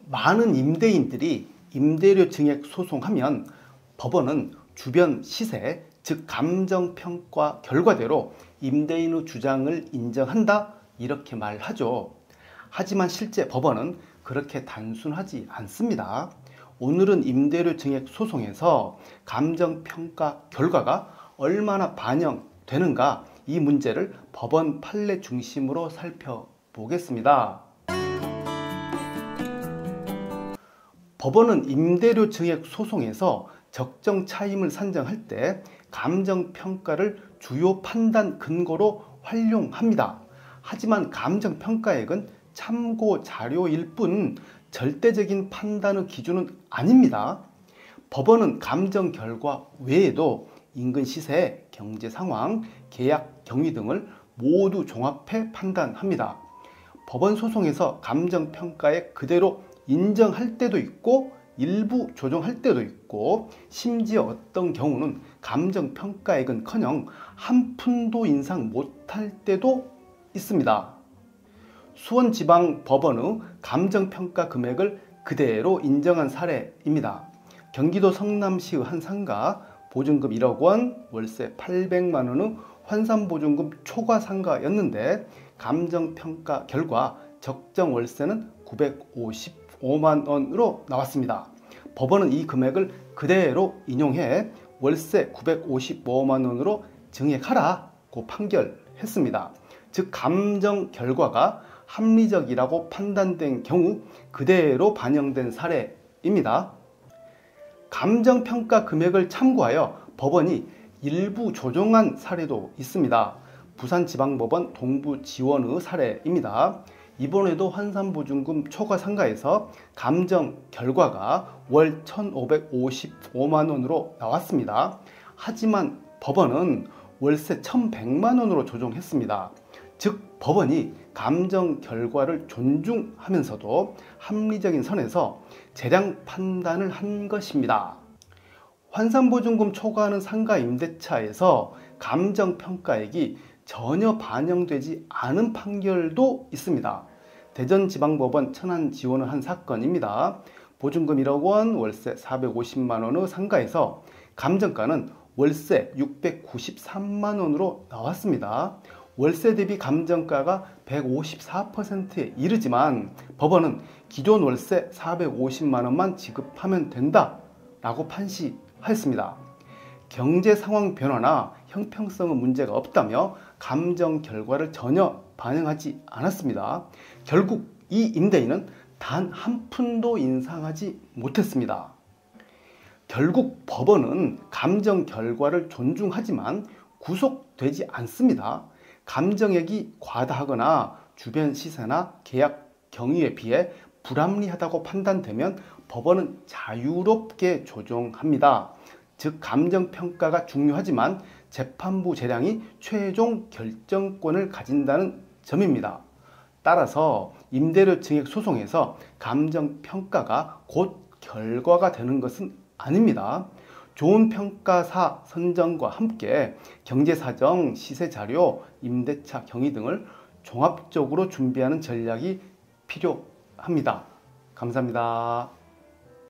많은 임대인들이 임대료 증액 소송하면 법원은 주변 시세, 즉 감정평가 결과대로 임대인의 주장을 인정한다 이렇게 말하죠. 하지만 실제 법원은 그렇게 단순하지 않습니다. 오늘은 임대료 증액 소송에서 감정평가 결과가 얼마나 반영되는가, 이 문제를 법원 판례 중심으로 살펴보겠습니다. 법원은 임대료 증액 소송에서 적정 차임을 산정할 때 감정평가를 주요 판단 근거로 활용합니다. 하지만 감정평가액은 참고 자료일 뿐 절대적인 판단의 기준은 아닙니다. 법원은 감정 결과 외에도 인근 시세, 경제 상황, 계약 경위 등을 모두 종합해 판단합니다. 법원 소송에서 감정평가액 그대로 인정할 때도 있고 일부 조정할 때도 있고, 심지어 어떤 경우는 감정평가액은커녕 한 푼도 인상 못할 때도 있습니다. 수원지방법원의 감정평가 금액을 그대로 인정한 사례입니다. 경기도 성남시의 한 상가 보증금 1억 원, 월세 800만 원의 환산보증금 초과 상가였는데 감정평가 결과 적정 월세는 955만 원으로 나왔습니다. 법원은 이 금액을 그대로 인용해 월세 955만 원으로 증액하라고 판결했습니다. 즉 감정 결과가 합리적이라고 판단된 경우 그대로 반영된 사례입니다. 감정평가 금액을 참고하여 법원이 일부 조정한 사례도 있습니다. 부산지방법원 동부지원의 사례입니다. 이번에도 환산보증금 초과 상가에서 감정 결과가 월 1,555만 원으로 나왔습니다. 하지만 법원은 월세 1,100만 원으로 조정했습니다. 즉 법원이 감정 결과를 존중하면서도 합리적인 선에서 재량 판단을 한 것입니다. 환산보증금 초과하는 상가 임대차에서 감정평가액이 전혀 반영되지 않은 판결도 있습니다. 대전지방법원 천안지원의 한 사건입니다. 보증금 1억 원, 월세 450만 원의 상가에서 감정가는 월세 693만 원으로 나왔습니다. 월세 대비 감정가가 154%에 이르지만 법원은 기존 월세 450만 원만 지급하면 된다 라고 판시하였습니다. 경제 상황 변화나 형평성의 문제가 없다며 감정 결과를 전혀 반영하지 않았습니다. 결국 이 임대인은 단 한 푼도 인상하지 못했습니다. 결국 법원은 감정 결과를 존중하지만 구속되지 않습니다. 감정액이 과다하거나 주변 시세나 계약 경위에 비해 불합리하다고 판단되면 법원은 자유롭게 조정합니다. 즉 감정평가가 중요하지만 재판부 재량이 최종 결정권을 가진다는 점입니다. 따라서 임대료 증액 소송에서 감정평가가 곧 결과가 되는 것은 아닙니다. 좋은 평가사 선정과 함께 경제사정, 시세자료, 임대차 경위 등을 종합적으로 준비하는 전략이 필요합니다. 감사합니다.